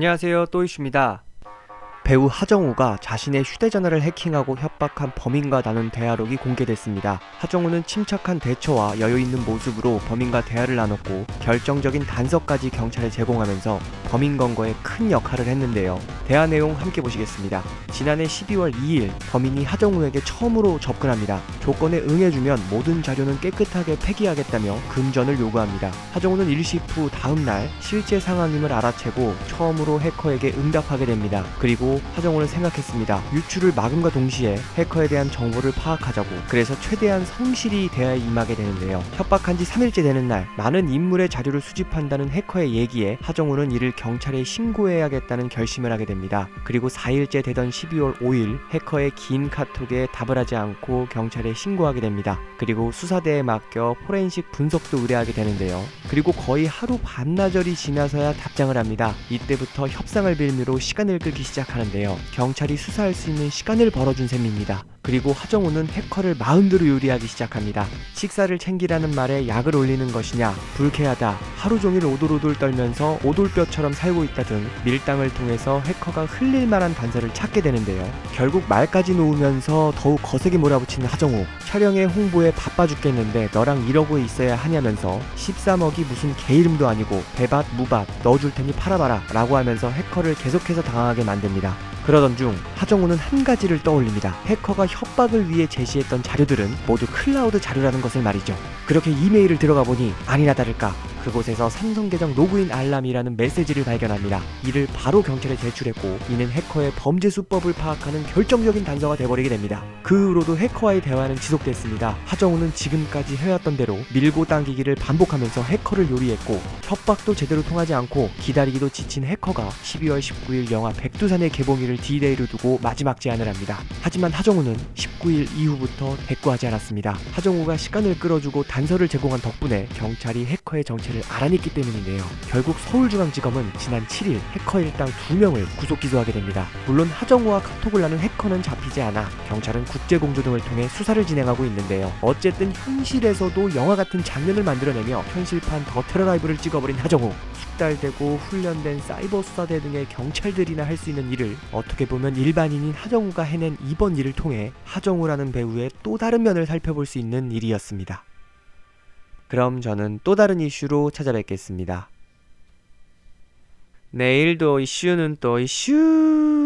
안녕하세요, 또이슈입니다. 배우 하정우가 자신의 휴대전화를 해킹하고 협박한 범인과 나눈 대화록이 공개됐습니다. 하정우는 침착한 대처와 여유있는 모습으로 범인과 대화를 나눴고 결정적인 단서까지 경찰에 제공하면서 범인 검거에 큰 역할을 했는데요. 대화 내용 함께 보시겠습니다. 지난해 12월 2일 범인이 하정우에게 처음으로 접근합니다. 조건에 응해주면 모든 자료는 깨끗하게 폐기하겠다며 금전을 요구합니다. 하정우는 일시 후 다음날 실제 상황임을 알아채고 처음으로 해커에게 응답하게 됩니다. 그리고 하정우는 생각했습니다. 유출을 막음과 동시에 해커에 대한 정보를 파악하자고. 그래서 최대한 성실히 대화에 임하게 되는데요. 협박한 지 3일째 되는 날 많은 인물의 자료를 수집한다는 해커의 얘기에 하정우는 이를 경찰에 신고해야겠다는 결심을 하게 됩니다. 그리고 4일째 되던 12월 5일 해커의 긴 카톡에 답을 하지 않고 경찰에 신고하게 됩니다. 그리고 수사대에 맡겨 포렌식 분석도 의뢰하게 되는데요. 그리고 거의 하루 반나절이 지나서야 답장을 합니다. 이때부터 협상을 빌미로 시간을 끌기 시작하는데요. 경찰이 수사할 수 있는 시간을 벌어준 셈입니다. 그리고 하정우는 해커를 마음대로 요리하기 시작합니다. 식사를 챙기라는 말에 약을 올리는 것이냐, 불쾌하다, 하루 종일 오돌오돌 떨면서 오돌뼈처럼 살고 있다 등 밀당을 통해서 해커가 흘릴 만한 단서를 찾게 되는데요. 결국 말까지 놓으면서 더욱 거세게 몰아붙이는 하정우. 촬영에 홍보에 바빠 죽겠는데 너랑 이러고 있어야 하냐면서 13억이 무슨 개 이름도 아니고 배밭 무밭 넣어줄 테니 팔아봐라 라고 하면서 해커를 계속해서 당황하게 만듭니다. 그러던 중 하정우는 한 가지를 떠올립니다. 해커가 협박을 위해 제시했던 자료들은 모두 클라우드 자료라는 것을 말이죠. 그렇게 이메일을 들어가 보니 아니나 다를까 그곳에서 삼성 계정 로그인 알람이라는 메시지를 발견합니다. 이를 바로 경찰에 제출했고 이는 해커의 범죄 수법을 파악하는 결정적인 단서가 돼버리게 됩니다. 그 후로도 해커와의 대화는 지속됐습니다. 하정우는 지금까지 해왔던 대로 밀고 당기기를 반복하면서 해커를 요리했고 협박도 제대로 통하지 않고 기다리기도 지친 해커가 12월 19일 영화 백두산의 개봉일을 D-Day로 두고 마지막 제안을 합니다. 하지만 하정우는 19일 이후부터 대꾸하지 않았습니다. 하정우가 시간을 끌어주고 단서를 제공한 덕분에 경찰이 해커의 정체를 알아냈기 때문인데요. 결국 서울중앙지검은 지난 7일 해커 일당 2명을 구속 기소하게 됩니다. 물론 하정우와 카톡을 나눈 해커는 잡히지 않아 경찰은 국제공조 등을 통해 수사를 진행하고 있는데요. 어쨌든 현실에서도 영화 같은 장면을 만들어내며 현실판 더 테러 라이브를 찍어버린 하정우. 숙달되고 훈련된 사이버 수사대 등의 경찰들이나 할 수 있는 일을 어떻게 보면 일반인인 하정우가 해낸 이번 일을 통해 하정우라는 배우의 또 다른 면을 살펴볼 수 있는 일이었습니다. 그럼 저는 또 다른 이슈로 찾아뵙겠습니다. 내일도 이슈는 또 이슈.